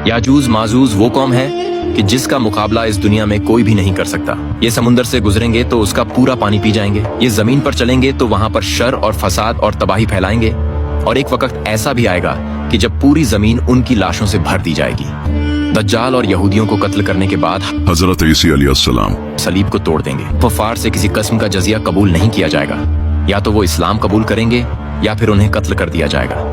याजूज माजूज वो कौम है कि जिसका मुकाबला इस दुनिया में कोई भी नहीं कर सकता। ये समुंदर से गुजरेंगे तो उसका पूरा पानी पी जाएंगे। ये जमीन पर चलेंगे तो वहां पर शर और फसाद और तबाही फैलाएंगे। और एक वक्त ऐसा भी आएगा कि जब पूरी जमीन उनकी लाशों से भर दी जाएगी। दज्जाल और यहूदियों को कत्ल करने के बाद हजरत ईसा अलैहिस्सलाम सलीब को तोड़ देंगे। कुफार से किसी किस्म का जजिया कबूल नहीं किया जाएगा। या तो वो इस्लाम कबूल करेंगे या फिर उन्हें कत्ल कर दिया जाएगा।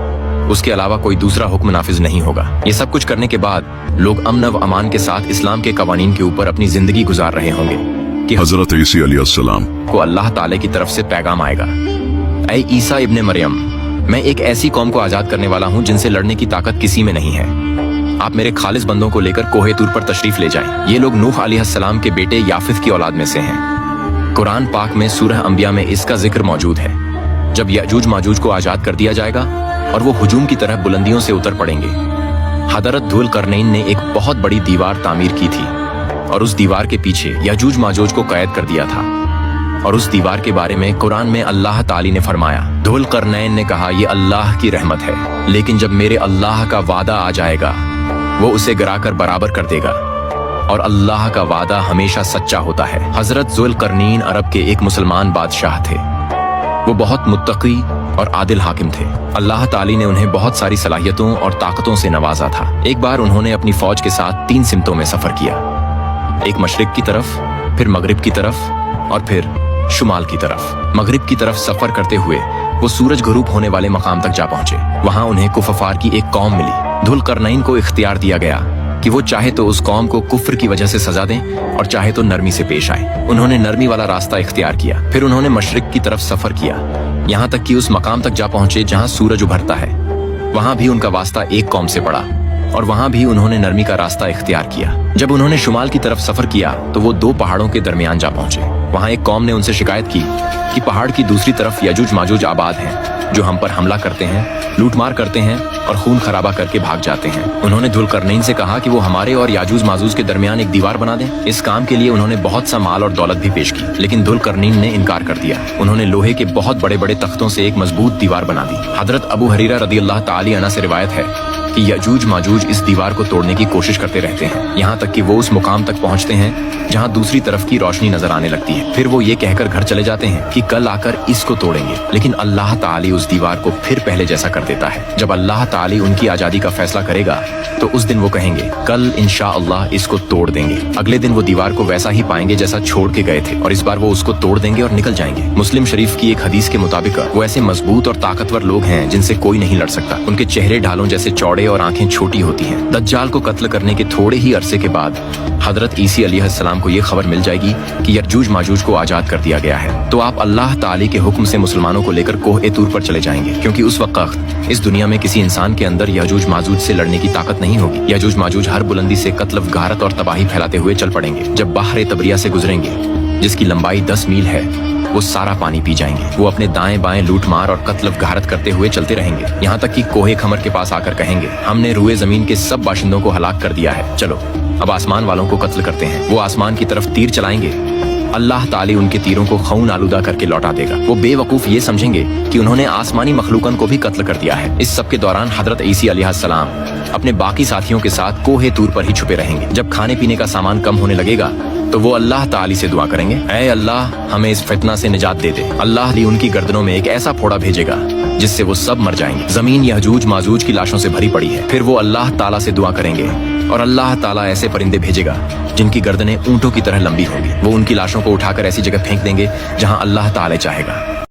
उसके अलावा कोई दूसरा हुक्म नाफिज नहीं होगा। ये सब कुछ करने के बाद लोग अमन व अमान के साथ इस्लाम के कवानीन के ऊपर अपनी जिंदगी गुजार रहे होंगे कि हजरत ईसा अलैहिस्सलाम को अल्लाह ताला की तरफ से पैगाम आएगा, ऐ ईसा इब्ने मरियम, मैं एक ऐसी कौम को आजाद करने वाला हूँ जिनसे लड़ने की ताकत किसी में नहीं है। आप मेरे खालिस बंदों को लेकर कोहे तूर पर तशरीफ ले जाएं। ये लोग नूह अलैहिस्सलाम के बेटे याफिस की औलाद में से हैं। कुरान पाक में सूरह अंबिया में इसका जिक्र मौजूद है। जब याजूज माजूज को आजाद कर दिया जाएगा और वो हुजूम की तरह बुलंदियों से उतर पड़ेंगे। हजरत धुल करनैन ने एक बहुत बड़ी दीवार तामीर की थी और उस दीवार के पीछे याजूज माजूज को कैद कर दिया था। और उस दीवार के बारे में कुरान में अल्लाह ताली ने फरमाया, धुल करनैन ने कहा, ये अल्लाह की रहमत है, लेकिन जब मेरे अल्लाह का वादा आ जाएगा वो उसे गिराकर बराबर कर देगा और अल्लाह का वादा हमेशा सच्चा होता है। हजरत जुल करनैन अरब के एक मुसलमान बादशाह थे। वो बहुत मुत्तकी और आदिल हाकिम थे। अल्लाह ताली ने उन्हें बहुत सारी सलाहियतों और ताकतों से नवाजा था। एक बार उन्होंने अपनी फौज के साथ 3 सिमतों में सफर किया, एक मशरिक की तरफ, फिर मगरिब की तरफ और फिर शुमाल की तरफ। मगरिब की तरफ सफर करते हुए वो सूरज गुरूब होने वाले मकाम तक जा पहुंचे। वहां उन्हें कुफार की एक कौम मिली। धुल करनैन को इख्तियार दिया गया कि वो चाहे तो उस कौम को कुफ्र की वजह से सजा दें और चाहे तो नरमी से पेश आए। उन्होंने नरमी वाला रास्ता इख्तियार किया। फिर उन्होंने मशरिक की तरफ सफर किया, यहाँ तक कि उस मकाम तक जा पहुंचे जहाँ सूरज उभरता है। वहां भी उनका वास्ता एक कौम से पड़ा और वहां भी उन्होंने नरमी का रास्ता इख्तियार किया। जब उन्होंने शुमाल की तरफ सफर किया तो वो 2 पहाड़ों के दरमियान जा पहुंचे। वहां एक कौम ने उनसे शिकायत की कि पहाड़ की दूसरी तरफ याजूज माजूज आबाद हैं, जो हम पर हमला करते हैं, लूटमार करते हैं और खून खराबा करके भाग जाते हैं। उन्होंने धुल करनैन से कहा कि वो हमारे और याजूज माजूज के दरमियान एक दीवार बना दें। इस काम के लिए उन्होंने बहुत सा माल और दौलत भी पेश की, लेकिन धुल करनैन ने इनकार कर दिया। उन्होंने लोहे के बहुत बड़े बड़े तख्तों से एक मजबूत दीवार बना दी। हजरत अबू हरीरा रदियल्लाहु ताला अन्हु से रिवायत है कि याजूज माजूज इस दीवार को तोड़ने की कोशिश करते रहते हैं, यहाँ तक कि वो उस मुकाम तक पहुँचते हैं जहाँ दूसरी तरफ की रोशनी नजर आने लगती है। फिर वो ये कहकर घर चले जाते हैं कि कल आकर इसको तोड़ेंगे, लेकिन अल्लाह ताली उस दीवार को फिर पहले जैसा कर देता है। जब अल्लाह ताली उनकी आजादी का फैसला करेगा तो उस दिन वो कहेंगे, कल इंशाअल्लाह इसको तोड़ देंगे। अगले दिन वो दीवार को वैसा ही पाएंगे जैसा छोड़ के गए थे और इस बार वो उसको तोड़ देंगे और निकल जाएंगे। मुस्लिम शरीफ की एक हदीस के मुताबिक वो ऐसे मजबूत और ताकतवर लोग हैं जिनसे कोई नहीं लड़ सकता। उनके चेहरे ढालों जैसे चौड़े और आंखें छोटी होती हैं। दज्जाल को कत्ल करने के थोड़े ही अरसे के बाद हजरत ईसा अलैहिस्सलाम को ये खबर मिल जाएगी कि याजूज माजूज को आजाद कर दिया गया है। तो आप अल्लाह ताली के हुक्म से मुसलमानों को लेकर कोहे तूर पर चले जाएंगे, क्योंकि उस वक्त इस दुनिया में किसी इंसान के अंदर याजूज माजूज से लड़ने की ताकत नहीं होगी। याजूज माजूज हर बुलंदी से कत्ल, गारत और तबाही फैलाते हुए चल पड़ेंगे। जब बाहर तबरिया से गुजरेंगे, जिसकी लंबाई 10 मील है, वो सारा पानी पी जाएंगे। वो अपने दाएं बाएं लूट मार और कत्ल गारत करते हुए चलते रहेंगे, यहाँ तक कि कोहे खमर के पास आकर कहेंगे, हमने रुए जमीन के सब बाशिंदों को हलाक कर दिया है, चलो अब आसमान वालों को कत्ल करते हैं। वो आसमान की तरफ तीर चलाएंगे, अल्लाह ताली उनके तीरों को खून आलूदा करके लौटा देगा। वो बेवकूफ ये समझेंगे कि उन्होंने आसमानी मखलूकन को भी कत्ल कर दिया है। इस सब के दौरान हजरत ईसा अलैहिस्सलाम अपने बाकी साथियों के साथ कोहे तूर पर ही छुपे रहेंगे। जब खाने पीने का सामान कम होने लगेगा तो वो अल्लाह ताली से दुआ करेंगे, ऐ अल्लाह हमें इस फितना से निजात दे दे। अल्लाह भी उनकी गर्दनों में एक ऐसा फोड़ा भेजेगा जिससे वो सब मर जाएंगे। जमीन याजूज माजूज की लाशों से भरी पड़ी है। फिर वो अल्लाह ताला से दुआ करेंगे और अल्लाह ताला ऐसे परिंदे भेजेगा जिनकी गर्दनें ऊंटों की तरह लंबी होंगी। वो उनकी लाशों को उठाकर ऐसी जगह फेंक देंगे जहां अल्लाह ताला चाहेगा।